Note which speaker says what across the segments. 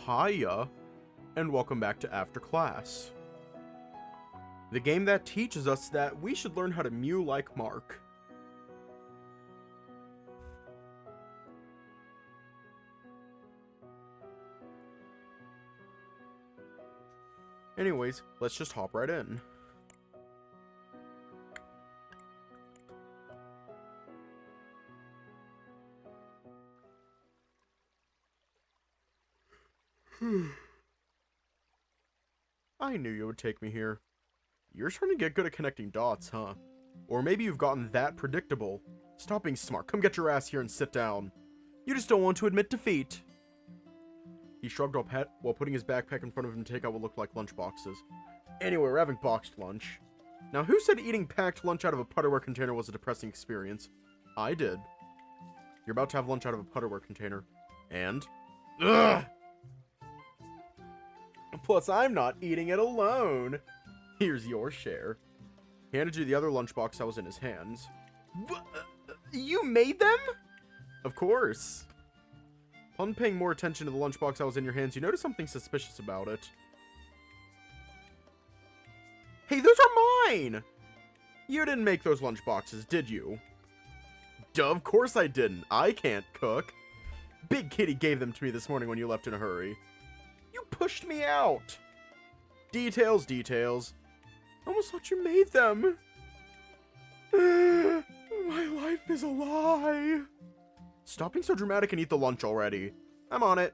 Speaker 1: Hiya, and welcome back to After Class. The game that teaches us that we should learn how to mew like Mark. Anyways, let's just hop right in. I knew you would take me here. You're starting to get good at connecting dots, huh? Or maybe you've gotten that predictable. Stop being smart. Come get your ass here and sit down. You just don't want to admit defeat. He shrugged while putting his backpack in front of him to take out what looked like lunch boxes. Anyway, we're having boxed lunch. Now, who said eating packed lunch out of a Putterware container was a depressing experience? I did. You're about to have lunch out of a Putterware container. And? Ugh! Plus, I'm not eating it alone. Here's your share. He handed you the other lunchbox that was in his hands. You made them? Of course. Upon paying more attention to the lunchbox that was in your hands, you noticed something suspicious about it. Hey, those are mine! You didn't make those lunchboxes, did you? Duh, of course I didn't. I can't cook. Big Kitty gave them to me this morning when you left in a hurry. You pushed me out. Details, details. I almost thought you made them. My life is a lie. Stop being so dramatic and eat the lunch already. I'm on it.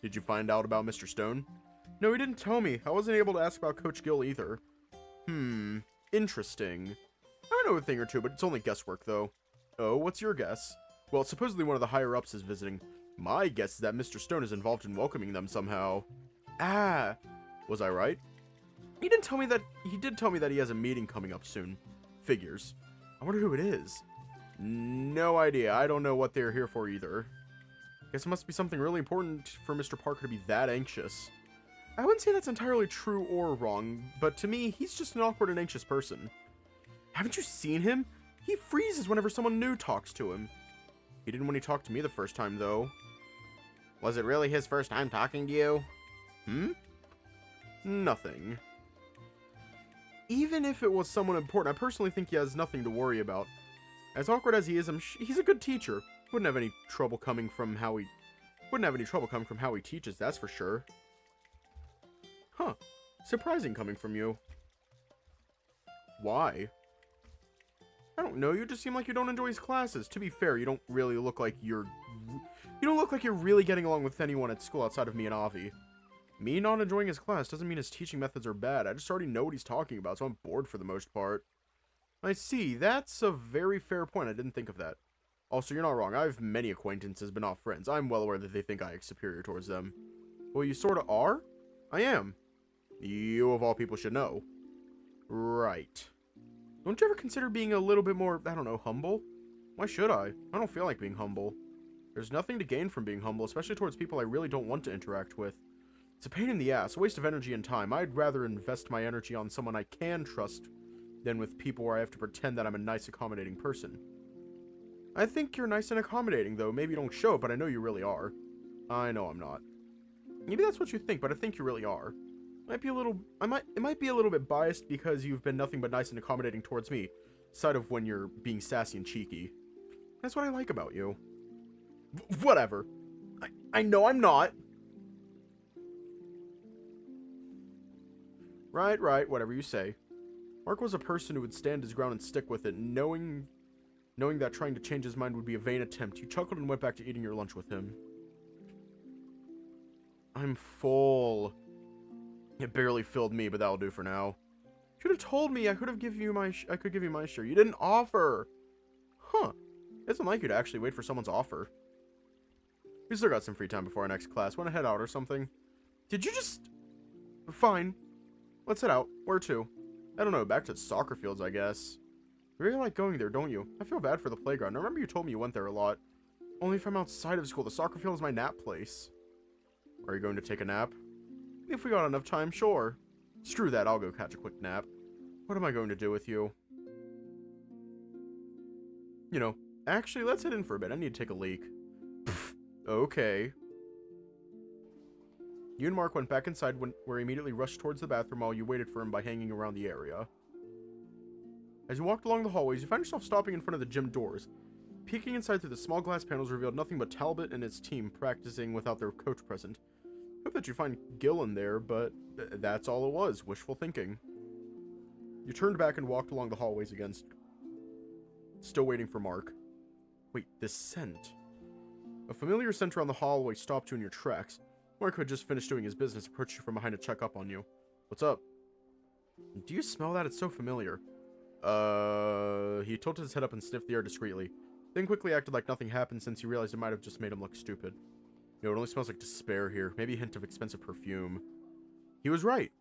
Speaker 1: Did you find out about Mr. Stone? No, he didn't tell me. I wasn't able to ask about Coach Gill either. Interesting. I know a thing or two, but it's only guesswork, though. Oh, what's your guess? Well, supposedly one of the higher-ups is visiting. My guess is that Mr. Stone is involved in welcoming them somehow. Ah, was I right? He did tell me that he has a meeting coming up soon. Figures. I wonder who it is. No idea. I don't know what they're here for either. Guess it must be something really important for Mr. Parker to be that anxious. I wouldn't say that's entirely true or wrong, but to me, he's just an awkward and anxious person. Haven't you seen him? He freezes whenever someone new talks to him. He didn't when he talked to me the first time, though. Was it really his first time talking to you? Nothing. Even if it was someone important, I personally think he has nothing to worry about. As awkward as he is, he's a good teacher. Wouldn't have any trouble coming from how he teaches, that's for sure. Huh. Surprising coming from you. Why? I don't know, you just seem like you don't enjoy his classes. To be fair, you don't look like you're really getting along with anyone at school outside of me and Avi. Me not enjoying his class doesn't mean his teaching methods are bad. I just already know what he's talking about, so I'm bored for the most part. I see, that's a very fair point. I didn't think of that. Also, you're not wrong. I have many acquaintances, but not friends. I'm well aware that they think I am superior towards them. Well, you sorta are? I am. You, of all people, should know. Right. Don't you ever consider being a little bit more, I don't know, humble? Why should I? I don't feel like being humble. There's nothing to gain from being humble, especially towards people I really don't want to interact with. It's a pain in the ass, a waste of energy and time. I'd rather invest my energy on someone I can trust than with people where I have to pretend that I'm a nice, accommodating person. I think you're nice and accommodating, though. Maybe you don't show it, but I know you really are. I know I'm not. Maybe that's what you think, but I think you really are. It might be a little bit biased because you've been nothing but nice and accommodating towards me, aside of when you're being sassy and cheeky. That's what I like about you. Whatever. I know I'm not. Right, whatever you say. Mark was a person who would stand his ground and stick with it, knowing that trying to change his mind would be a vain attempt. You chuckled and went back to eating your lunch with him. I'm full. It barely filled me, but that'll do for now. Should have told me. I could give you my share. You didn't offer. Huh. It doesn't like you to actually wait for someone's offer. We still got some free time before our next class. Want to head out or something? Did you just... Fine. Let's head out. Where to? I don't know. Back to the soccer fields, I guess. You really like going there, don't you? I feel bad for the playground. I remember you told me you went there a lot. Only if I'm outside of school. The soccer field is my nap place. Are you going to take a nap? If we got enough time, sure. Screw that, I'll go catch a quick nap. What am I going to do with you? You know, actually, let's head in for a bit. I need to take a leak. Pfft, okay. You and Mark went back inside where he immediately rushed towards the bathroom while you waited for him by hanging around the area. As you walked along the hallways, you found yourself stopping in front of the gym doors. Peeking inside through the small glass panels revealed nothing but Talbot and his team practicing without their coach present. Hope that you find Gil in there, but that's all it was, wishful thinking. You turned back and walked along the hallways again, still waiting for Mark. Wait, this scent. A familiar scent around the hallway stopped you in your tracks. Mark, who had just finished doing his business, approached you from behind to check up on you. What's up? Do you smell that? It's so familiar. He tilted his head up and sniffed the air discreetly, then quickly acted like nothing happened since he realized it might have just made him look stupid. No, it only smells like despair here, maybe a hint of expensive perfume. He was right.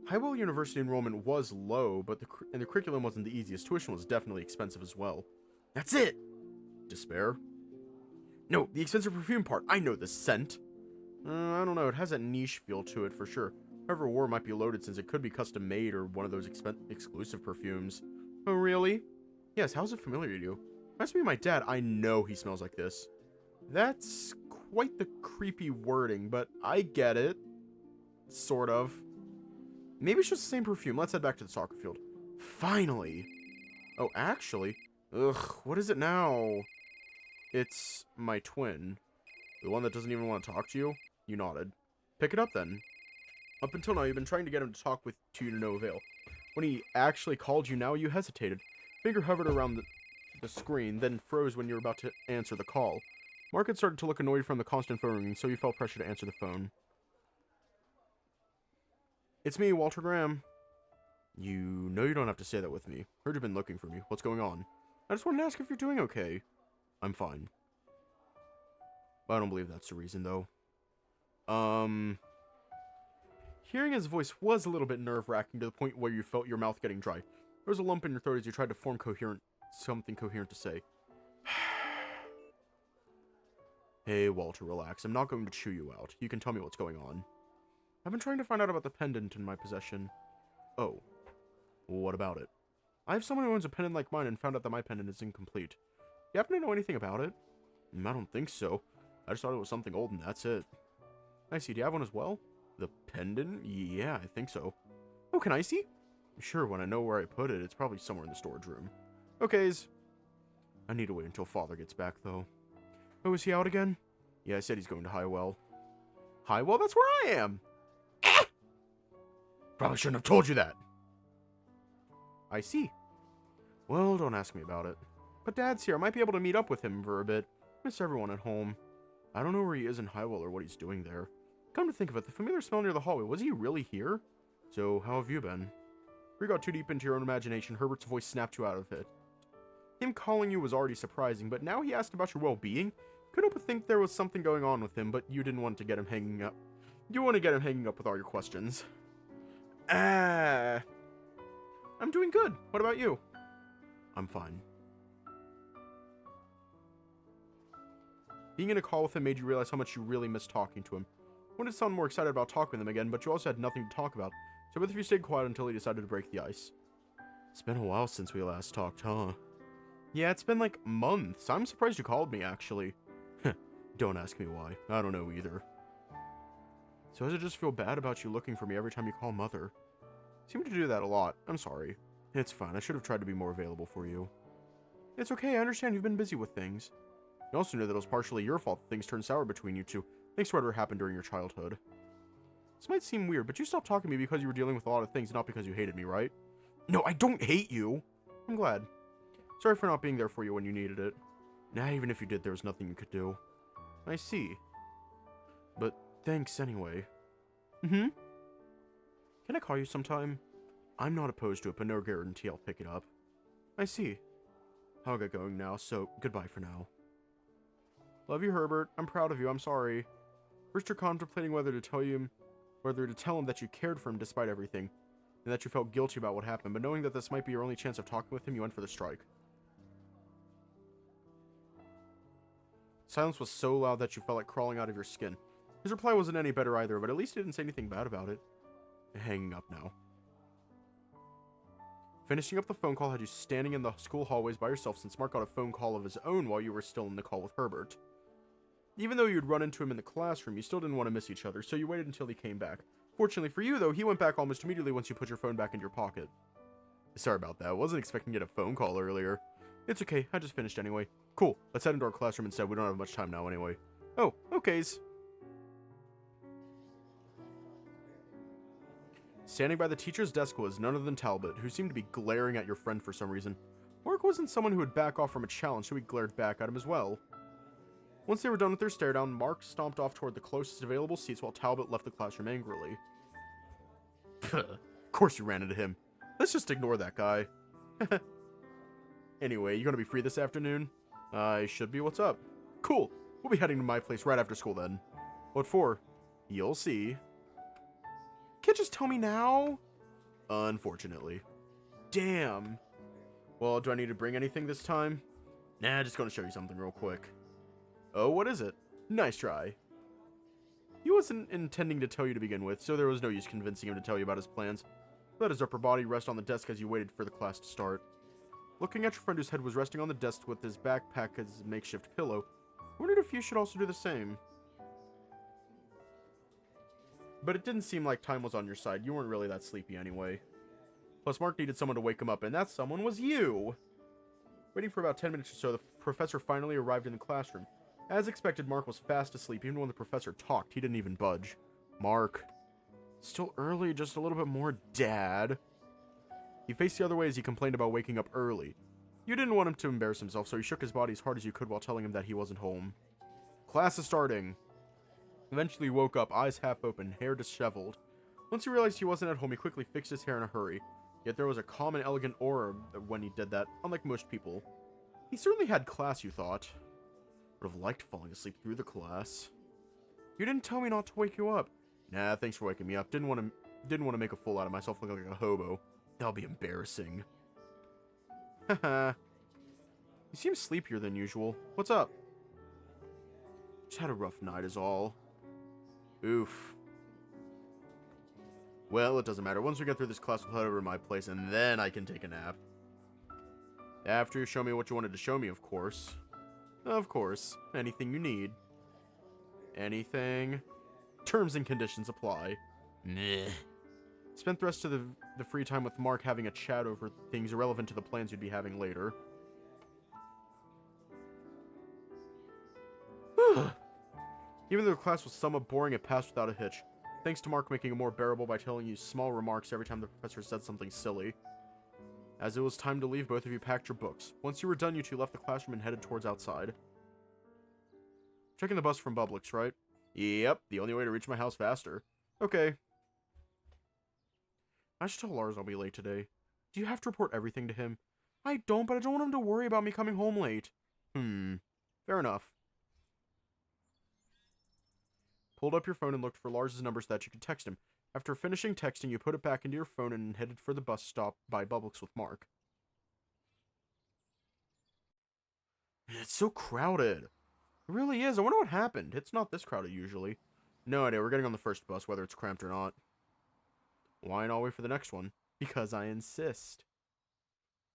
Speaker 1: Highwell University enrollment was low, but the curriculum wasn't the easiest. Tuition was definitely expensive as well. That's it! Despair? No, the expensive perfume part. I know the scent. I don't know, it has a niche feel to it for sure. Whoever wore might be loaded since it could be custom made or one of those exclusive perfumes. Oh, really? Yes, how's it familiar to you? Reminds me of my dad. I know he smells like this. That's quite the creepy wording, but I get it. Sort of. Maybe it's just the same perfume. Let's head back to the soccer field. Finally. Oh, actually. Ugh, what is it now? It's my twin. The one that doesn't even want to talk to you? You nodded. Pick it up then. Up until now, you've been trying to get him to talk with you to no avail. When he actually called you now, you hesitated. Finger hovered around the screen, then froze when you were about to answer the call. Mark had started to look annoyed from the constant phone ringing, so you felt pressure to answer the phone. It's me, Walter Graham. You know you don't have to say that with me. Heard you've been looking for me. What's going on? I just wanted to ask if you're doing okay. I'm fine. I don't believe that's the reason, though. Hearing his voice was a little bit nerve-wracking to the point where you felt your mouth getting dry. There was a lump in your throat as you tried to form something coherent to say. Hey, Walter, relax. I'm not going to chew you out. You can tell me what's going on. I've been trying to find out about the pendant in my possession. Oh. What about it? I have someone who owns a pendant like mine and found out that my pendant is incomplete. You happen to know anything about it? I don't think so. I just thought it was something old and that's it. I see. Do you have one as well? The pendant? Yeah, I think so. Oh, can I see? Sure, when I know where I put it, it's probably somewhere in the storage room. Okays. I need to wait until Father gets back, though. Oh, is he out again? Yeah, I said he's going to Highwell. Highwell? That's where I am! Probably shouldn't have told you that. I see. Well, don't ask me about it. But Dad's here. I might be able to meet up with him for a bit. Miss everyone at home. I don't know where he is in Highwell or what he's doing there. Come to think of it, the familiar smell near the hallway, was he really here? So, how have you been? Before you got too deep into your own imagination, Herbert's voice snapped you out of it. Him calling you was already surprising, but now he asked about your well-being? Couldn't help but think there was something going on with him, but you didn't want to get him hanging up. You want to get him hanging up with all your questions. I'm doing good. What about you? I'm fine. Being in a call with him made you realize how much you really missed talking to him. Wanted to sound more excited about talking with him again, but you also had nothing to talk about, so both of you stayed quiet until he decided to break the ice. It's been a while since we last talked, huh? Yeah, it's been like months. I'm surprised you called me, actually. Don't ask me why. I don't know either. So does it just feel bad about you looking for me every time you call Mother? Seem to do that a lot. I'm sorry. It's fine. I should have tried to be more available for you. It's okay. I understand you've been busy with things. You also knew that it was partially your fault that things turned sour between you two, thanks to whatever happened during your childhood. This might seem weird, but you stopped talking to me because you were dealing with a lot of things, not because you hated me, right? No, I don't hate you! I'm glad. Sorry for not being there for you when you needed it. Nah, even if you did, there was nothing you could do. I see. But thanks anyway. Can I call you sometime? I'm not opposed to it, but no guarantee I'll pick it up. I see. I'll get going now, so goodbye for now. Love you, Herbert. I'm proud of you. I'm sorry. First you're contemplating whether to tell him that you cared for him despite everything, and that you felt guilty about what happened, but knowing that this might be your only chance of talking with him, you went for the strike. Silence was so loud that you felt like crawling out of your skin. His reply wasn't any better either, but at least he didn't say anything bad about it. Hanging up now. Finishing up the phone call had you standing in the school hallways by yourself since Mark got a phone call of his own while you were still in the call with Herbert. Even though you'd run into him in the classroom, you still didn't want to miss each other, so you waited until he came back. Fortunately for you, though, he went back almost immediately once you put your phone back in your pocket. Sorry about that, I wasn't expecting to get a phone call earlier. It's okay, I just finished anyway. Cool, let's head into our classroom instead, we don't have much time now anyway. Oh, okays. Standing by the teacher's desk was none other than Talbot, who seemed to be glaring at your friend for some reason. Mark wasn't someone who would back off from a challenge, so he glared back at him as well. Once they were done with their stare down, Mark stomped off toward the closest available seats while Talbot left the classroom angrily. Of course you ran into him. Let's just ignore that guy. Anyway, you gonna be free this afternoon? I should be. What's up? Cool. We'll be heading to my place right after school then. What for? You'll see. Can't just tell me now? Unfortunately. Damn. Well, do I need to bring anything this time? Nah, just gonna show you something real quick. Oh, what is it? Nice try. He wasn't intending to tell you to begin with, so there was no use convincing him to tell you about his plans. Let his upper body rest on the desk as you waited for the class to start. Looking at your friend whose head was resting on the desk with his backpack as a makeshift pillow, wondered if you should also do the same. But it didn't seem like time was on your side. You weren't really that sleepy anyway. Plus, Mark needed someone to wake him up, and that someone was you! Waiting for about 10 minutes or so, the professor finally arrived in the classroom. As expected, Mark was fast asleep. Even when the professor talked, he didn't even budge. Mark. Still early, just a little bit more, Dad. He faced the other way as he complained about waking up early. You didn't want him to embarrass himself, so you shook his body as hard as you could while telling him that he wasn't home. Class is starting. Eventually he woke up, eyes half open, hair disheveled. Once he realized he wasn't at home, he quickly fixed his hair in a hurry. Yet there was a calm and elegant aura when he did that, unlike most people. He certainly had class, you thought. Would have liked falling asleep through the class. You didn't tell me not to wake you up. Nah, thanks for waking me up. Didn't want to make a fool out of myself, look like a hobo. That'll be embarrassing. Haha. You seem sleepier than usual. What's up? Just had a rough night is all. Oof. Well, it doesn't matter. Once we get through this class, we'll head over to my place, and then I can take a nap. After you show me what you wanted to show me, of course. Of course. Anything you need. Anything. Terms and conditions apply. Meh. Spent the rest of the free time with Mark having a chat over things irrelevant to the plans you'd be having later. Even though the class was somewhat boring, it passed without a hitch. Thanks to Mark making it more bearable by telling you small remarks every time the professor said something silly. As it was time to leave, both of you packed your books. Once you were done, you two left the classroom and headed towards outside. Checking the bus from Publix, right? Yep, the only way to reach my house faster. Okay. I should tell Lars I'll be late today. Do you have to report everything to him? I don't, but I don't want him to worry about me coming home late. Fair enough. Pulled up your phone and looked for Lars's number so that you could text him. After finishing texting, you put it back into your phone and headed for the bus stop by Publix with Mark. Man, it's so crowded. It really is. I wonder what happened. It's not this crowded usually. No idea. We're getting on the first bus, whether it's cramped or not. Why not wait for the next one? Because I insist.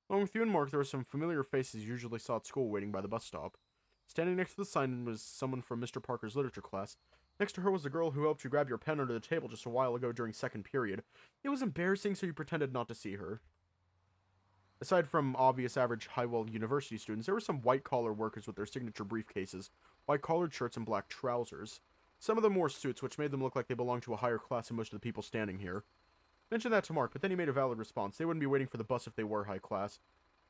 Speaker 1: Along with you and Mark, there were some familiar faces you usually saw at school waiting by the bus stop. Standing next to the sign was someone from Mr. Parker's literature class. Next to her was the girl who helped you grab your pen under the table just a while ago during second period. It was embarrassing, so you pretended not to see her. Aside from obvious average Highwell University students, there were some white-collar workers with their signature briefcases, white-collared shirts, and black trousers. Some of them wore suits, which made them look like they belonged to a higher class than most of the people standing here. Mentioned that to Mark, but then he made a valid response. They wouldn't be waiting for the bus if they were high class.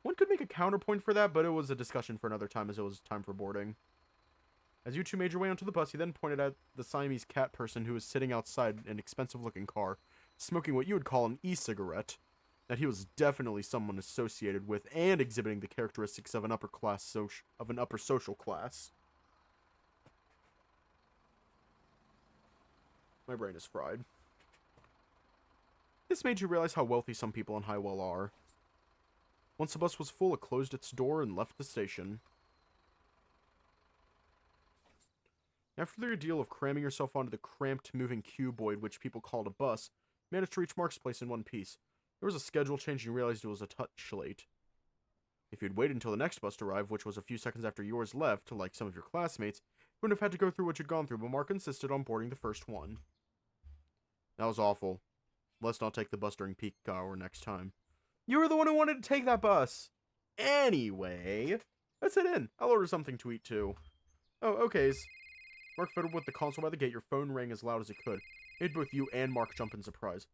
Speaker 1: One could make a counterpoint for that, but it was a discussion for another time as it was time for boarding. As you two made your way onto the bus, he then pointed at the Siamese cat person who was sitting outside an expensive-looking car, smoking what you would call an e-cigarette. That he was definitely someone associated with and exhibiting the characteristics of an upper social class. My brain is fried. This made you realize how wealthy some people in Highwell are. Once the bus was full, it closed its door and left the station. After the ordeal of cramming yourself onto the cramped, moving cuboid which people called a bus, you managed to reach Mark's place in one piece. There was a schedule change and you realized it was a touch late. If you'd waited until the next bus to arrive, which was a few seconds after yours left, like some of your classmates, Wouldn't have had to go through what you'd gone through, but Mark insisted on boarding the first one. That was awful. Let's not take the bus during peak hour next time. You were the one who wanted to take that bus. Anyway, let's head in. I'll order something to eat, too. Oh, okays. Mark fiddled with the console by the gate. Your phone rang as loud as it could. Made both you and Mark jump in surprise.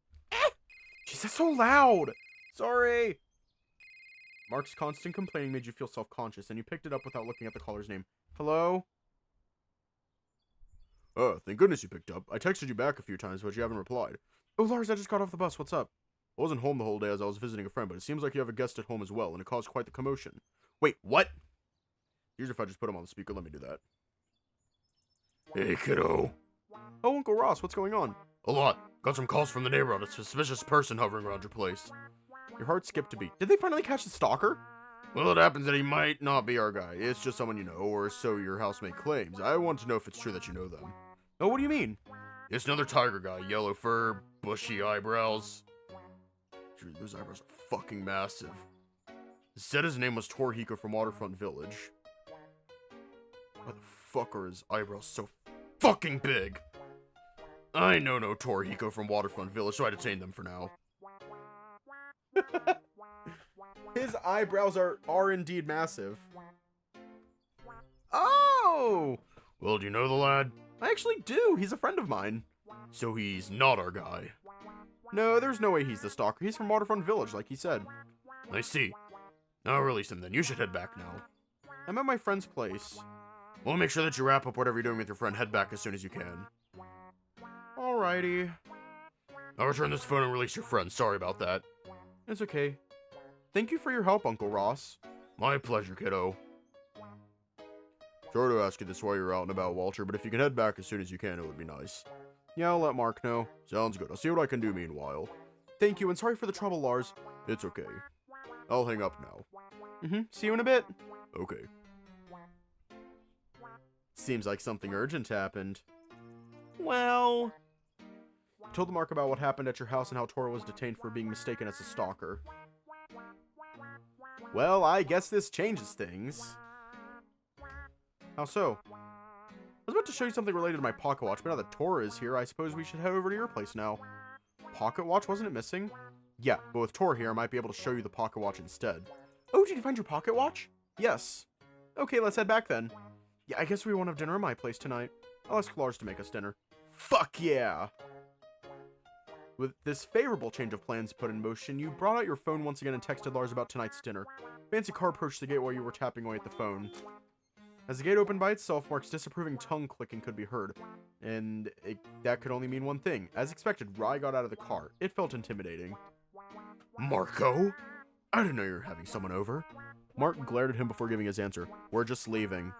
Speaker 1: Jeez, that's so loud! Sorry! Mark's constant complaining made you feel self-conscious, and you picked it up without looking at the caller's name. Hello? Oh, thank goodness you picked up. I texted you back a few times, but you haven't replied. Oh, Lars, I just got off the bus. What's up? I wasn't home the whole day as I was visiting a friend, but it seems like you have a guest at home as well, and it caused quite the commotion. Wait, what? Here's if I just put him on the speaker. Let me do that. Hey, kiddo. Oh, Uncle Ross, what's going on? A lot. Got some calls from the neighborhood. A suspicious person hovering around your place. Your heart skipped a beat. Did they finally catch the stalker? Well, it happens that he might not be our guy. It's just someone you know, or so your housemate claims. I want to know if it's true that you know them. Oh, what do you mean? It's another tiger guy. Yellow fur, bushy eyebrows. Dude, those eyebrows are fucking massive. He said his name was Tora from Waterfront Village. Why the fuck are his eyebrows so fucking big? I know no Tora from Waterfront Village, so I detained them for now. His eyebrows are indeed massive. Oh! Well, do you know the lad? I actually do. He's a friend of mine. So he's not our guy. No, there's no way he's the stalker. He's from Waterfront Village, like he said. I see. I'll release him then. You should head back now. I'm at my friend's place. Well, make sure that you wrap up whatever you're doing with your friend. Head back as soon as you can. Alrighty. I'll return this phone and release your friend. Sorry about that. It's okay. Thank you for your help, Uncle Ross. My pleasure, kiddo. Sorry to ask you this while you're out and about, Walter, but if you can head back as soon as you can, it would be nice. Yeah, I'll let Mark know. Sounds good. I'll see what I can do meanwhile. Thank you, and sorry for the trouble, Lars. It's okay. I'll hang up now. See you in a bit. Okay. Seems like something urgent happened. Well... I told Mark about what happened at your house and how Tora was detained for being mistaken as a stalker. Well, I guess this changes things. How so? I was about to show you something related to my pocket watch, but now that Tora is here, I suppose we should head over to your place now. Pocket watch? Wasn't it missing? Yeah, but with Tora here, I might be able to show you the pocket watch instead. Oh, did you find your pocket watch? Yes. Okay, let's head back then. Yeah, I guess we won't have dinner at my place tonight. I'll ask Lars to make us dinner. Fuck yeah! With this favorable change of plans put in motion, you brought out your phone once again and texted Lars about tonight's dinner. Fancy car approached the gate while you were tapping away at the phone. As the gate opened by itself, Mark's disapproving tongue clicking could be heard. And that could only mean one thing. As expected, Rye got out of the car. It felt intimidating. Marco? I didn't know you were having someone over. Mark glared at him before giving his answer. We're just leaving.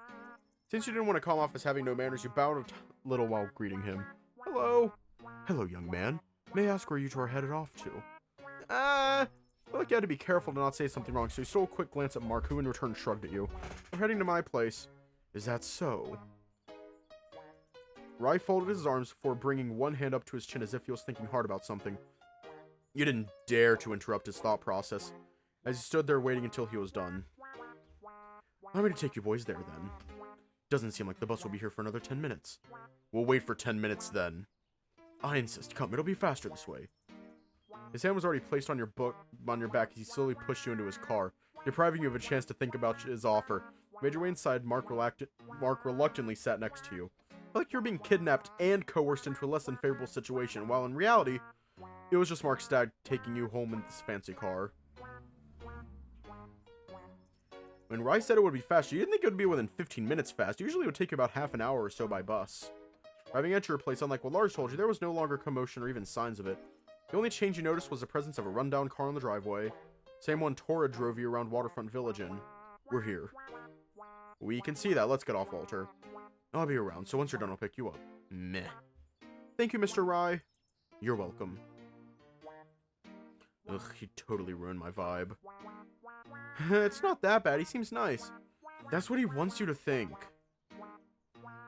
Speaker 1: Since you didn't want to come off as having no manners, you bowed a little while greeting him. Hello. Hello, young man. May I ask where you two are headed off to? I feel like you had to be careful to not say something wrong, so you stole a quick glance at Mark, who in return shrugged at you. We're heading to my place. Is that so? Rye folded his arms before bringing one hand up to his chin as if he was thinking hard about something. You didn't dare to interrupt his thought process, as he stood there waiting until he was done. I'm going to take you boys there, then. Doesn't seem like the bus will be here for another 10 minutes. We'll wait for 10 minutes, then. I insist. Come, it'll be faster this way. His hand was already placed on your back as he slowly pushed you into his car, depriving you of a chance to think about his offer. You made your way inside. Mark reluctantly sat next to you. Felt like you were being kidnapped and coerced into a less than favorable situation, while in reality, it was just Mark's dad taking you home in this fancy car. When Rice said it would be fast, you didn't think it would be within 15 minutes fast. Usually it would take you about half an hour or so by bus. Arriving at your place, unlike what Lars told you, there was no longer commotion or even signs of it. The only change you noticed was the presence of a rundown car on the driveway. Same one Tora drove you around Waterfront Village in. We're here. We can see that. Let's get off, Walter. I'll be around, so once you're done, I'll pick you up. Meh. Thank you, Mr. Rye. You're welcome. Ugh, he totally ruined my vibe. It's not that bad. He seems nice. That's what he wants you to think.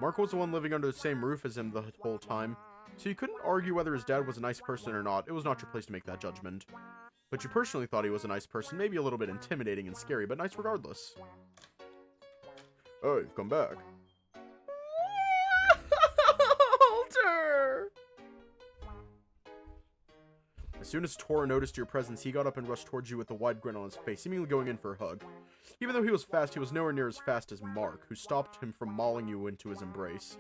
Speaker 1: Mark was the one living under the same roof as him the whole time, so you couldn't argue whether his dad was a nice person or not. It was not your place to make that judgment. But you personally thought he was a nice person, maybe a little bit intimidating and scary, but nice regardless. Oh, you've come back. As soon as Tora noticed your presence, he got up and rushed towards you with a wide grin on his face, seemingly going in for a hug. Even though he was fast, he was nowhere near as fast as Mark, who stopped him from mauling you into his embrace.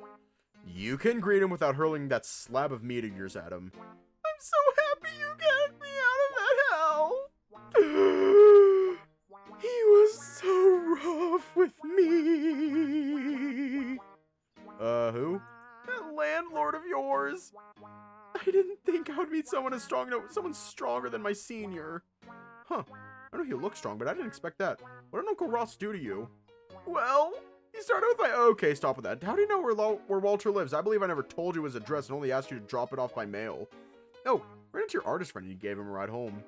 Speaker 1: You can greet him without hurling that slab of meat of yours at him. I'm so happy you got me out of that hell! He was so rough with me! Who? That landlord of yours! I didn't think I would meet someone someone stronger than my senior. Huh. I know he looks strong, but I didn't expect that. What did Uncle Ross do to you? Well, he started with my... Okay, stop with that. How do you know where Walter lives? I believe I never told you his address and only asked you to drop it off by mail. Oh, ran into your artist friend and you gave him a ride home.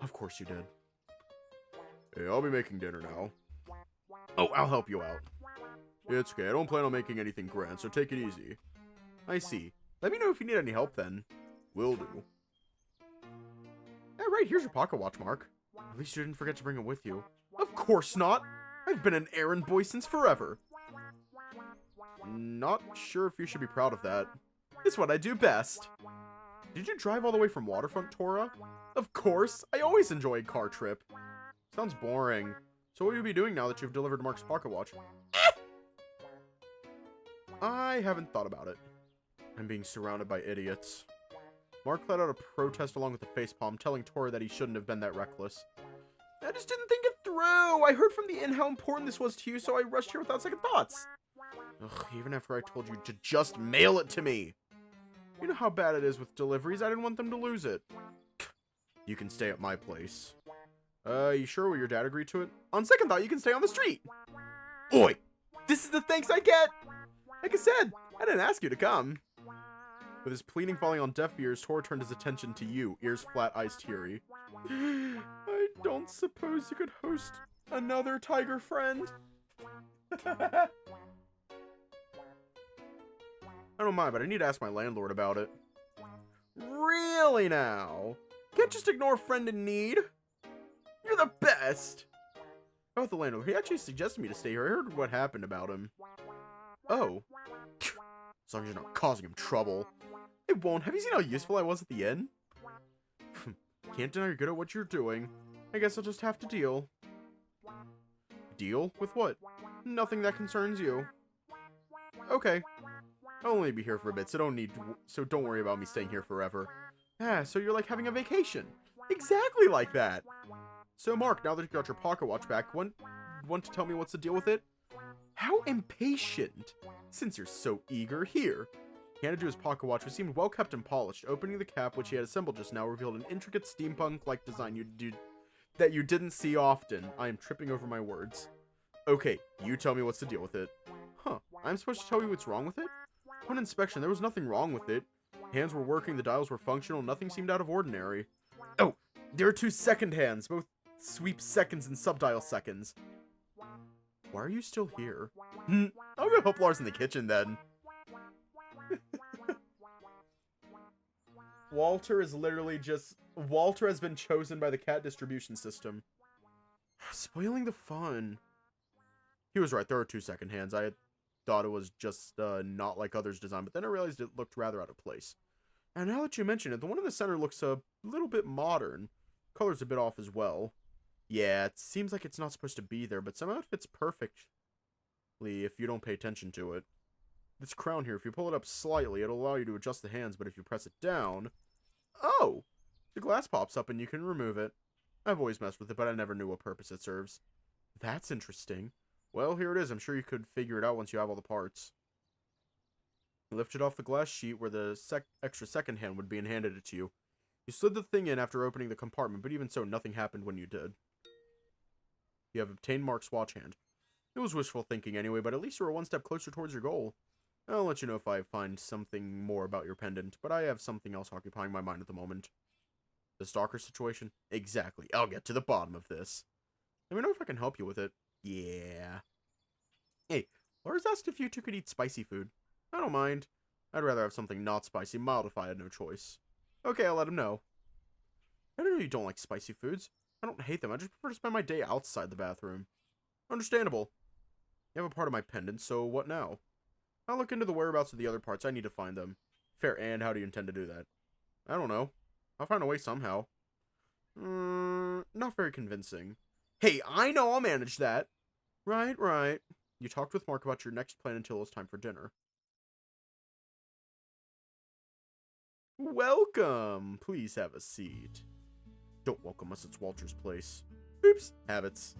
Speaker 1: Of course you did. Hey, I'll be making dinner now. Oh, I'll help you out. It's okay. I don't plan on making anything grand, so take it easy. I see. Let me know if you need any help then. Will do. Yeah, right, here's your pocket watch, Mark. At least you didn't forget to bring it with you. Of course not! I've been an errand boy since forever. Not sure if you should be proud of that. It's what I do best. Did you drive all the way from Waterfront, Tora? Of course! I always enjoy a car trip. Sounds boring. So what will you be doing now that you've delivered Mark's pocket watch? I haven't thought about it. I'm being surrounded by idiots. Mark let out a protest along with a facepalm, telling Tora that he shouldn't have been that reckless. I just didn't think it through! I heard from the inn how important this was to you, so I rushed here without second thoughts. Ugh, even after I told you to just mail it to me! You know how bad it is with deliveries, I didn't want them to lose it. You can stay at my place. You sure will your dad agree to it? On second thought, you can stay on the street! Oi! This is the thanks I get! Like I said, I didn't ask you to come. With his pleading falling on deaf ears, Tora turned his attention to you, ears flat, eyes teary. I don't suppose you could host another tiger friend? I don't mind, but I need to ask my landlord about it. Really now? Can't just ignore a friend in need? You're the best! How about the landlord? He actually suggested me to stay here. I heard what happened about him. Oh. As long as you're not causing him trouble. I won't. Have you seen how useful I was at the inn? Can't deny you're good at what you're doing. I guess I'll just have to deal. Deal? With what? Nothing that concerns you. Okay. I'll only be here for a bit, so don't worry about me staying here forever. Ah, so you're like having a vacation. Exactly like that. So Mark, now that you got your pocket watch back, want to tell me what's the deal with it? How impatient! Since you're so eager, here. He handed you his pocket watch, which seemed well kept and polished. Opening the cap, which he had assembled just now, revealed an intricate steampunk-like design that you didn't see often. I am tripping over my words. Okay, you tell me what's the deal with it. Huh, I'm supposed to tell you what's wrong with it? On inspection, there was nothing wrong with it. Hands were working, the dials were functional, nothing seemed out of ordinary. Oh, there are two second hands, both sweep seconds and subdial seconds. Why are you still here? I'll go help Lars in the kitchen then. Walter is literally just... Walter has been chosen by the cat distribution system. Spoiling the fun. He was right, there are two second hands. I had thought it was just not like others' design, but then I realized it looked rather out of place. And now that you mention it, the one in the center looks a little bit modern. Color's a bit off as well. Yeah, it seems like it's not supposed to be there, but somehow it fits perfectly if you don't pay attention to it. This crown here, if you pull it up slightly, it'll allow you to adjust the hands, but if you press it down... Oh! The glass pops up and you can remove it. I've always messed with it, but I never knew what purpose it serves. That's interesting. Well, here it is. I'm sure you could figure it out once you have all the parts. Lift it off the glass sheet where the extra second hand would be and handed it to you. You slid the thing in after opening the compartment, but even so, nothing happened when you did. You have obtained Mark's watch hand. It was wishful thinking anyway, but at least you were one step closer towards your goal. I'll let you know if I find something more about your pendant, but I have something else occupying my mind at the moment. The stalker situation? Exactly. I'll get to the bottom of this. Let me know if I can help you with it. Yeah. Hey, Lars asked if you two could eat spicy food. I don't mind. I'd rather have something not spicy, mild if I had no choice. Okay, I'll let him know. I don't know you don't like spicy foods. I don't hate them. I just prefer to spend my day outside the bathroom. Understandable. You have a part of my pendant, so what now? I'll look into the whereabouts of the other parts. I need to find them. Fair, and how do you intend to do that? I don't know. I'll find a way somehow. Not very convincing. Hey, I know I'll manage that. Right, right. You talked with Mark about your next plan until it's time for dinner. Welcome. Please have a seat. Don't welcome us, it's Walter's place. Oops, habits.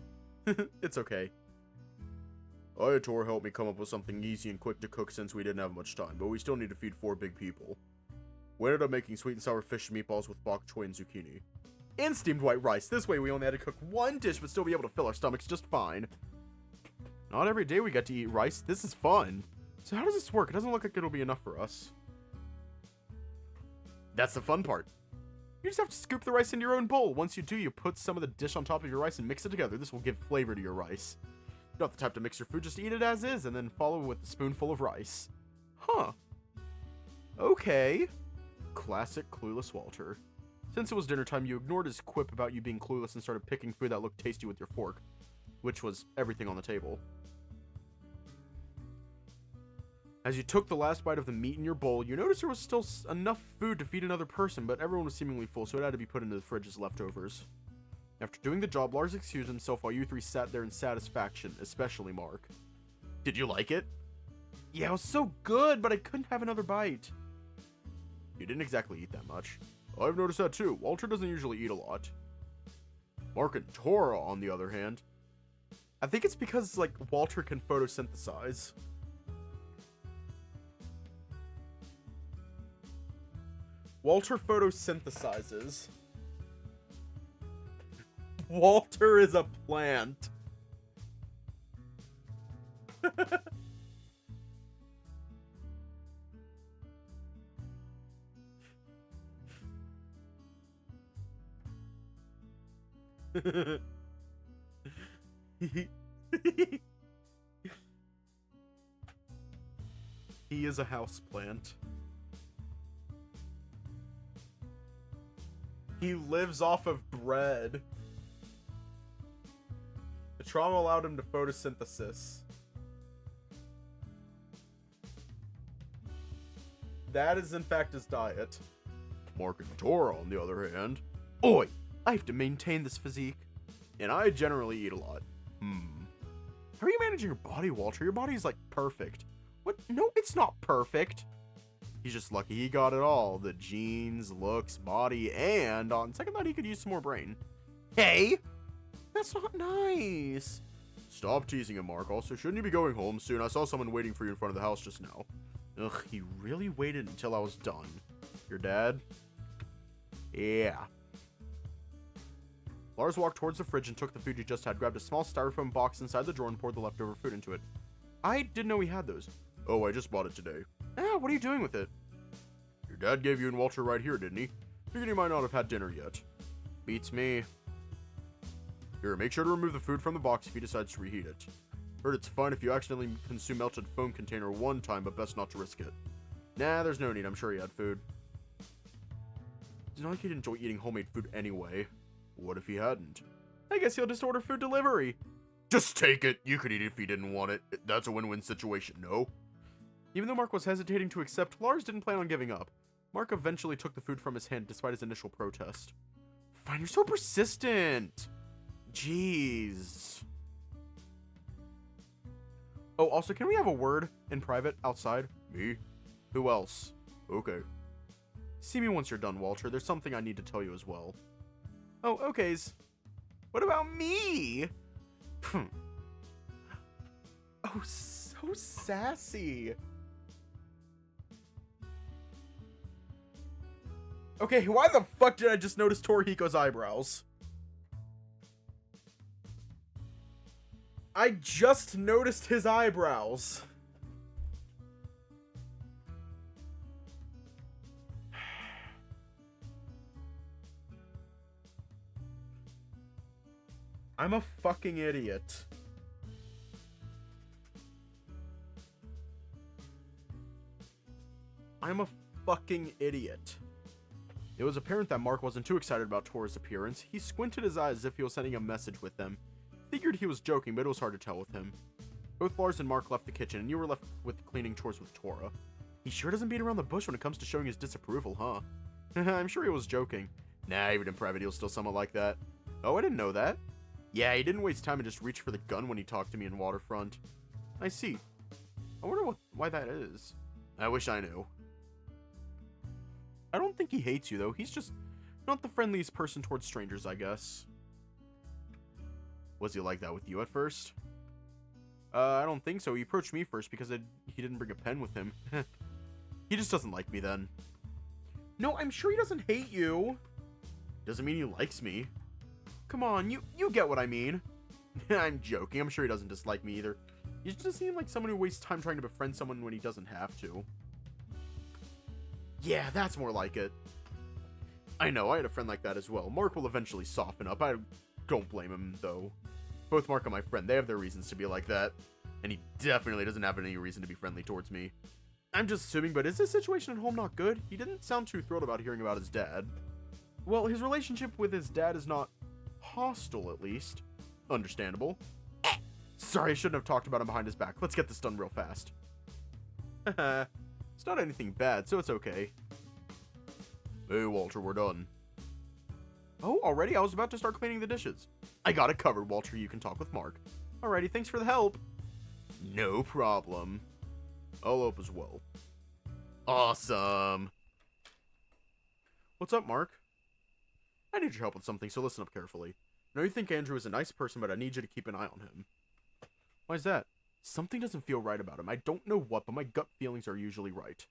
Speaker 1: It's okay. I had Tora help me come up with something easy and quick to cook since we didn't have much time, but we still need to feed 4 big people. We ended up making sweet and sour fish meatballs with bok choy and zucchini. And steamed white rice. This way we only had to cook 1 dish but still be able to fill our stomachs just fine. Not every day we get to eat rice. This is fun. So how does this work? It doesn't look like it'll be enough for us. That's the fun part. You just have to scoop the rice into your own bowl. Once you do, you put some of the dish on top of your rice and mix it together. This will give flavor to your rice. You're not the type to mix your food, just eat it as is and then follow with a spoonful of rice. Huh. Okay. Classic clueless Walter. Since it was dinner time, you ignored his quip about you being clueless and started picking food that looked tasty with your fork, which was everything on the table. As you took the last bite of the meat in your bowl, you noticed there was still enough food to feed another person, but everyone was seemingly full, so it had to be put into the fridge as leftovers. After doing the job, Lars excused himself while you 3 sat there in satisfaction, especially Mark. Did you like it? Yeah, it was so good, but I couldn't have another bite. You didn't exactly eat that much. I've noticed that too. Walter doesn't usually eat a lot. Mark and Tora, on the other hand. I think it's because, like, Walter can photosynthesize. Walter photosynthesizes. Walter is a plant. He is a houseplant. He lives off of bread. The trauma allowed him to photosynthesis. That is in fact his diet. Mark and Tora, on the other hand. Oi! I have to maintain this physique. And I generally eat a lot. How are you managing your body, Walter? Your body's like perfect. What? No, it's not perfect. He's just lucky he got it all. The genes, looks, body, and on second thought he could use some more brain. Hey! That's not nice. Stop teasing him, Mark. Also, shouldn't you be going home soon? I saw someone waiting for you in front of the house just now. Ugh, he really waited until I was done. Your dad? Yeah. Lars walked towards the fridge and took the food you just had, grabbed a small styrofoam box inside the drawer and poured the leftover food into it. I didn't know he had those. Oh, I just bought it today. Ah, what are you doing with it? Your dad gave you and Walter right here, didn't he? Figured he might not have had dinner yet. Beats me. Here, make sure to remove the food from the box if he decides to reheat it. Heard it's fine if you accidentally consume melted foam container one time, but best not to risk it. Nah, there's no need. I'm sure he had food. It's not like he'd enjoy eating homemade food anyway. What if he hadn't? I guess he'll just order food delivery. Just take it. You could eat it if he didn't want it. That's a win-win situation, no? Even though Mark was hesitating to accept, Lars didn't plan on giving up. Mark eventually took the food from his hand despite his initial protest. Fine, you're so persistent. Jeez. Oh, also, can we have a word in private outside? Me? Who else? Okay. See me once you're done, Walter. There's something I need to tell you as well. Oh, okays. What about me? Oh, so sassy. Okay, why the fuck did I just notice Torihiko's eyebrows? I just noticed his eyebrows. I'm a fucking idiot. I'm a fucking idiot. It was apparent that Mark wasn't too excited about Tora's appearance. He squinted his eyes as if he was sending a message with them. Figured he was joking, but it was hard to tell with him. Both Lars and Mark left the kitchen, and you were left with cleaning chores with Tora. He sure doesn't beat around the bush when it comes to showing his disapproval, huh? I'm sure he was joking. Nah, even in private, he was still somewhat like that. Oh, I didn't know that. Yeah, he didn't waste time and just reach for the gun when he talked to me in Waterfront. I see. I wonder why that is. I wish I knew. I don't think he hates you, though. He's just not the friendliest person towards strangers, I guess. Was he like that with you at first? I don't think so. He approached me first because he didn't bring a pen with him. He just doesn't like me then. No, I'm sure he doesn't hate you. Doesn't mean he likes me. Come on, you get what I mean. I'm joking. I'm sure he doesn't dislike me either. He just seems like someone who wastes time trying to befriend someone when he doesn't have to. Yeah, that's more like it. I know, I had a friend like that as well. Mark will eventually soften up. I don't blame him, though. Both Mark and my friend, they have their reasons to be like that. And he definitely doesn't have any reason to be friendly towards me. I'm just assuming, but is this situation at home not good? He didn't sound too thrilled about hearing about his dad. Well, his relationship with his dad is not hostile, at least. Understandable. Sorry, I shouldn't have talked about him behind his back. Let's get this done real fast. Haha. It's not anything bad, so it's okay. Hey, Walter, we're done. Oh, already? I was about to start cleaning the dishes. I got it covered, Walter. You can talk with Mark. Alrighty, thanks for the help. No problem. I'll help as well. Awesome. What's up, Mark? I need your help with something, so listen up carefully. I know you think Andrew is a nice person, but I need you to keep an eye on him. Why's that? Something doesn't feel right about him. I don't know what, but my gut feelings are usually right.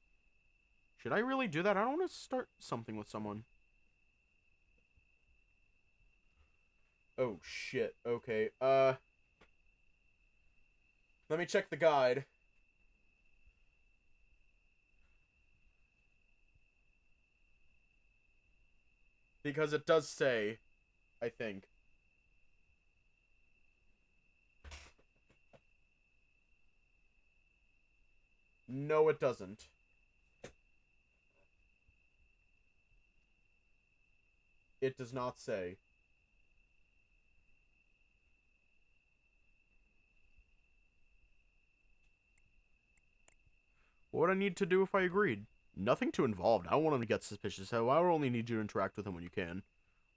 Speaker 1: Should I really do that? I don't want to start something with someone. Oh, shit. Okay, let me check the guide. Because it does say, I think. No, it doesn't. It does not say. What would I need to do if I agreed? Nothing too involved. I don't want him to get suspicious, so I will only need you to interact with him when you can.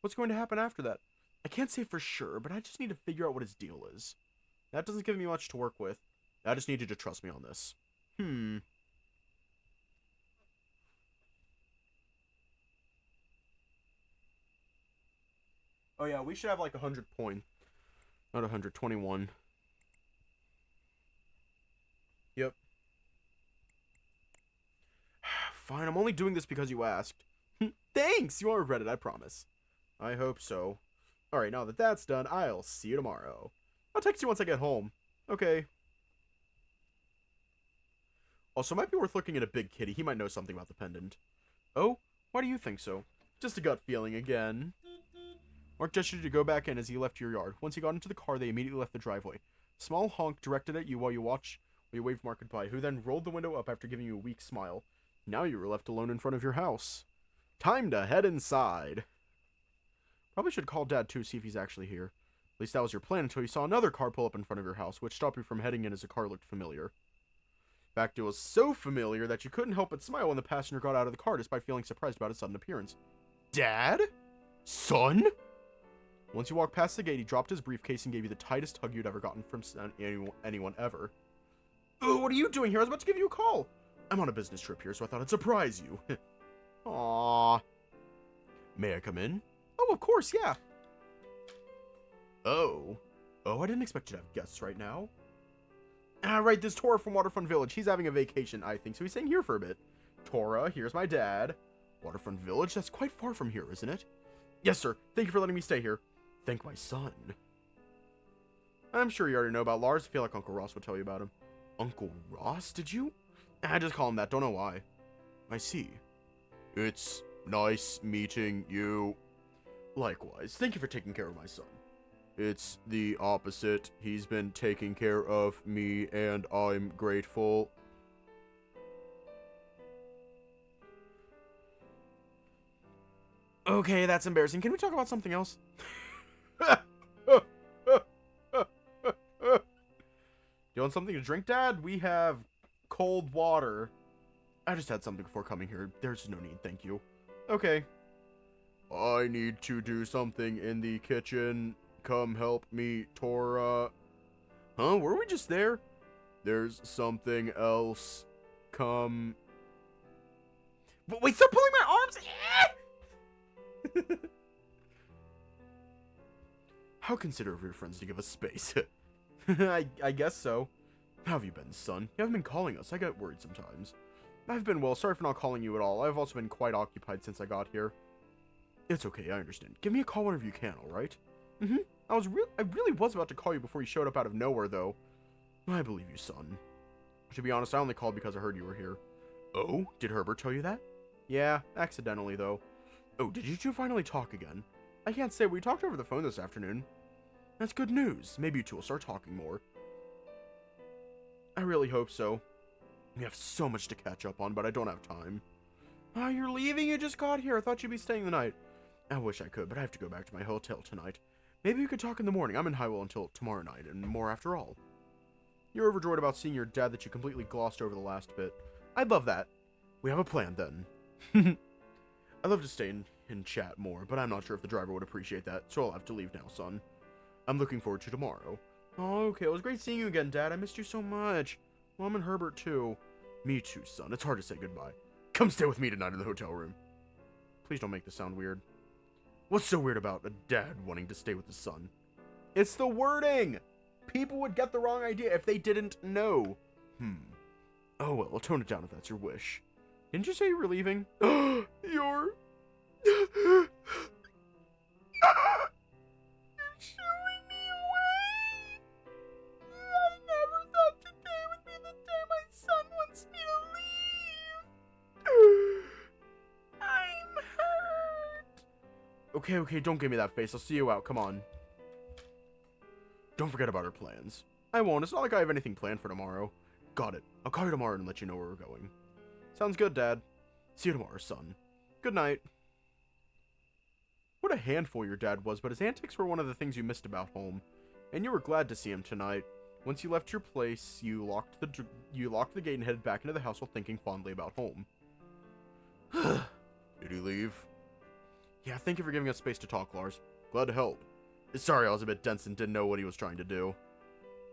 Speaker 1: What's going to happen after that? I can't say for sure, but I just need to figure out what his deal is. That doesn't give me much to work with. I just need you to trust me on this. Oh yeah, we should have like 100 points. Not 121. Yep. Fine, I'm only doing this because you asked. Thanks! You won't regret it, I promise. I hope so. Alright, now that that's done, I'll see you tomorrow. I'll text you once I get home. Okay. Also, it might be worth looking at a big kitty. He might know something about the pendant. Oh? Why do you think so? Just a gut feeling again. Mark gestured to go back in as he left your yard. Once he got into the car, they immediately left the driveway. Small honk directed at you while you waved Mark goodbye, who then rolled the window up after giving you a weak smile. Now you were left alone in front of your house. Time to head inside. Probably should call Dad too, see if he's actually here. At least that was your plan until you saw another car pull up in front of your house, which stopped you from heading in as the car looked familiar. In fact, it was so familiar that you couldn't help but smile when the passenger got out of the car despite feeling surprised about his sudden appearance. Dad? Son? Once you walked past the gate, he dropped his briefcase and gave you the tightest hug you'd ever gotten from anyone ever. Oh, what are you doing here? I was about to give you a call. I'm on a business trip here, so I thought I'd surprise you. Aww. May I come in? Oh, of course, yeah. Oh, I didn't expect you to have guests right now. Ah, right, this Tora from Waterfront Village. He's having a vacation, I think, so he's staying here for a bit. Tora, here's my dad. Waterfront Village? That's quite far from here, isn't it? Yes, sir. Thank you for letting me stay here. Thank my son. I'm sure you already know about Lars. I feel like Uncle Ross would tell you about him. Uncle Ross, did you? I just call him that. Don't know why. I see. It's nice meeting you. Likewise. Thank you for taking care of my son. It's the opposite. He's been taking care of me, and I'm grateful. Okay, that's embarrassing. Can we talk about something else? You want something to drink, Dad? We have cold water. I just had something before coming here. There's no need, thank you. Okay. I need to do something in the kitchen. Come help me, Tora. Huh? Were we just there? There's something else. Come. But wait, stop pulling my arms! How considerate of your friends to give us space. I guess so. How have you been, son? You haven't been calling us. I get worried sometimes. I've been well. Sorry for not calling you at all. I've also been quite occupied since I got here. It's okay, I understand. Give me a call whenever you can, alright? Mm-hmm. I really was about to call you before you showed up out of nowhere, though. I believe you, son. To be honest, I only called because I heard you were here. Oh? Did Herbert tell you that? Yeah, accidentally, though. Oh, did you two finally talk again? I can't say. We talked over the phone this afternoon. That's good news. Maybe you two will start talking more. I really hope so. We have so much to catch up on, but I don't have time. Ah, you're leaving? You just got here. I thought you'd be staying the night. I wish I could, but I have to go back to my hotel tonight. Maybe we could talk in the morning. I'm in Highwell until tomorrow night, and more after all. You're overjoyed about seeing your dad that you completely glossed over the last bit. I'd love that. We have a plan, then. I'd love to stay and chat more, but I'm not sure if the driver would appreciate that, so I'll have to leave now, son. I'm looking forward to tomorrow. Oh, okay. It was great seeing you again, Dad. I missed you so much. Mom and Herbert, too. Me too, son. It's hard to say goodbye. Come stay with me tonight in the hotel room. Please don't make this sound weird. What's so weird about a dad wanting to stay with his son? It's the wording! People would get the wrong idea if they didn't know. Oh well, I'll tone it down if that's your wish. Didn't you say you were leaving? You're... You're shooing me away! I never thought today would be the day my son wants me to leave! I'm hurt! Okay, don't give me that face. I'll see you out. Come on. Don't forget about our plans. I won't. It's not like I have anything planned for tomorrow. Got it. I'll call you tomorrow and let you know where we're going. Sounds good, Dad. See you tomorrow, son. Good night. What a handful your dad was, but his antics were one of the things you missed about home. And you were glad to see him tonight. Once you left your place, you locked the gate and headed back into the house while thinking fondly about home. Did he leave? Yeah, thank you for giving us space to talk, Lars. Glad to help. Sorry I was a bit dense and didn't know what he was trying to do.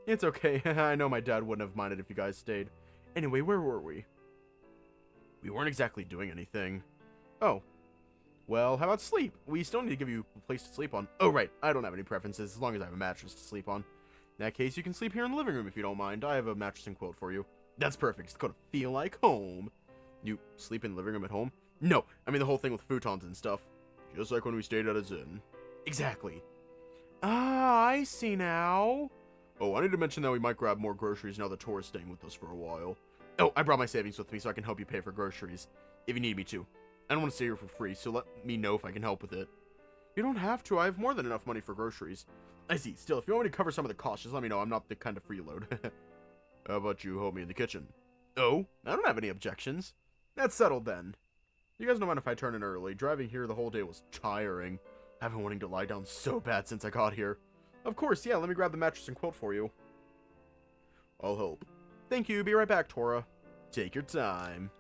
Speaker 1: It's okay. I know my dad wouldn't have minded if you guys stayed. Anyway, where were we? We weren't exactly doing anything. Oh. Well, how about sleep? We still need to give you a place to sleep on. Oh, right. I don't have any preferences as long as I have a mattress to sleep on. In that case, you can sleep here in the living room if you don't mind. I have a mattress and quilt for you. That's perfect. It's gonna feel like home. You sleep in the living room at home? No. I mean the whole thing with futons and stuff. Just like when we stayed at a inn. Exactly. Ah, I see now. Oh, I need to mention that we might grab more groceries now that Tora's staying with us for a while. Oh, I brought my savings with me so I can help you pay for groceries. If you need me to. I don't want to stay here for free, so let me know if I can help with it. You don't have to. I have more than enough money for groceries. I see. Still, if you want me to cover some of the costs, just let me know. I'm not the kind of freeload. How about you help me in the kitchen? Oh, I don't have any objections. That's settled then. You guys don't mind if I turn in early. Driving here the whole day was tiring. I've been wanting to lie down so bad since I got here. Of course, yeah, let me grab the mattress and quilt for you. I'll help. Thank you, be right back, Tora. Take your time.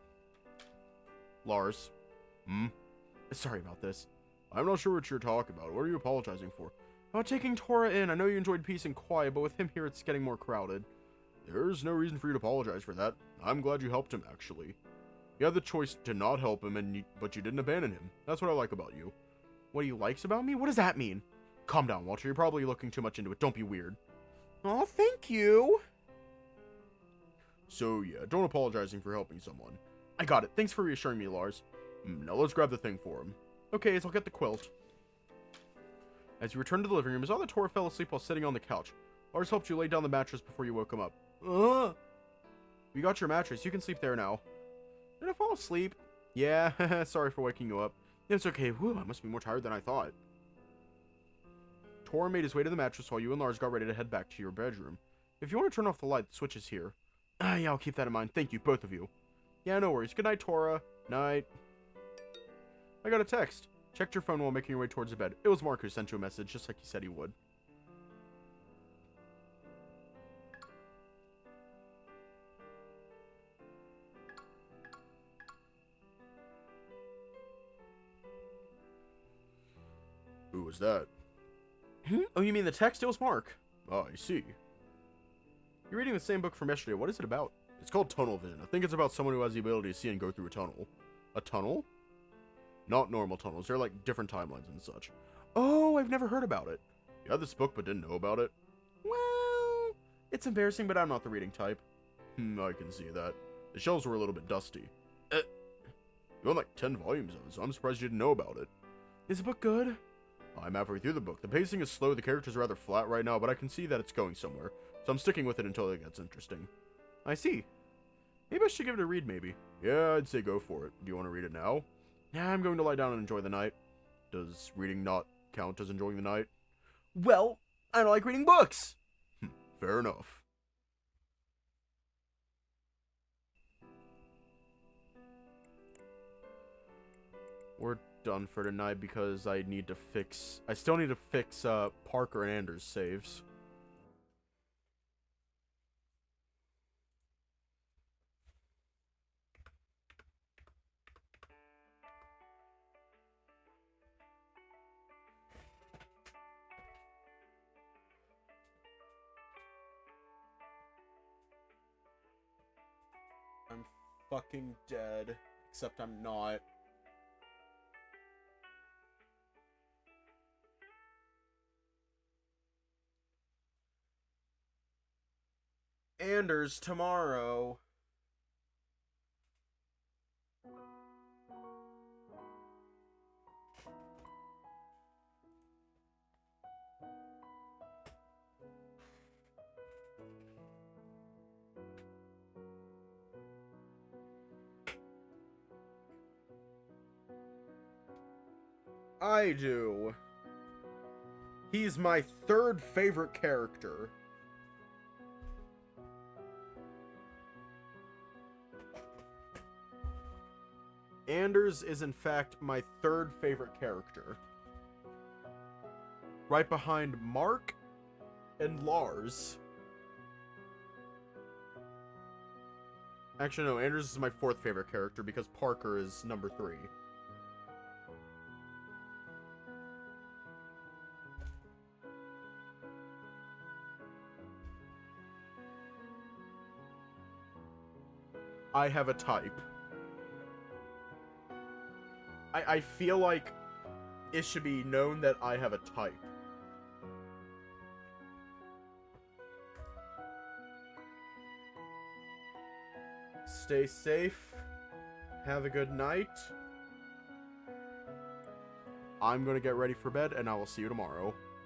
Speaker 1: Lars. Sorry about this. I'm not sure what you're talking about. What are you apologizing for? About taking Tora in. I know you enjoyed peace and quiet, but with him here, it's getting more crowded. There's no reason for you to apologize for that. I'm glad you helped him, actually. You had the choice to not help him, but you didn't abandon him. That's what I like about you. What he likes about me? What does that mean? Calm down, Walter. You're probably looking too much into it. Don't be weird. Aw, thank you. So, yeah, don't apologizing for helping someone. I got it. Thanks for reassuring me, Lars. Now let's grab the thing for him. Okay, so I'll get the quilt. As you return to the living room, you saw that Tora fell asleep while sitting on the couch. Lars helped you lay down the mattress before you woke him up. You got your mattress. You can sleep there now. Did I fall asleep? Yeah, sorry for waking you up. It's okay. Whew, I must be more tired than I thought. Tora made his way to the mattress while you and Lars got ready to head back to your bedroom. If you want to turn off the light, the switch is here. Yeah, I'll keep that in mind. Thank you, both of you. Yeah, no worries. Good night, Tora. Night. I got a text. Checked your phone while making your way towards the bed. It was Mark who sent you a message, just like he said he would. was that? Oh, you mean the text? It was Mark. Oh, I see. You're reading the same book from yesterday. What is it about? It's called Tunnel Vision. I think it's about someone who has the ability to see and go through a tunnel. A tunnel? Not normal tunnels. They're like different timelines and such. Oh, I've never heard about it. You had this book but didn't know about it? Well, it's embarrassing, but I'm not the reading type. I can see that. The shelves were a little bit dusty. You own like 10 volumes of it, so I'm surprised you didn't know about it. Is the book good? I'm halfway through the book. The pacing is slow, the characters are rather flat right now, but I can see that it's going somewhere. So I'm sticking with it until it gets interesting. I see. Maybe I should give it a read, maybe. Yeah, I'd say go for it. Do you want to read it now? Nah, I'm going to lie down and enjoy the night. Does reading not count as enjoying the night? Well, I don't like reading books! Fair enough. We're done for tonight because I still need to fix Parker and Anders' saves. I'm fucking dead, except I'm not. Anders tomorrow. I do. He's my third favorite character. Anders is in fact my third favorite character. Right behind Mark and Lars. Actually, no, Anders is my fourth favorite character because Parker is number 3. I have a type. I feel like it should be known that I have a type. Stay safe. Have a good night. I'm gonna get ready for bed, and I will see you tomorrow.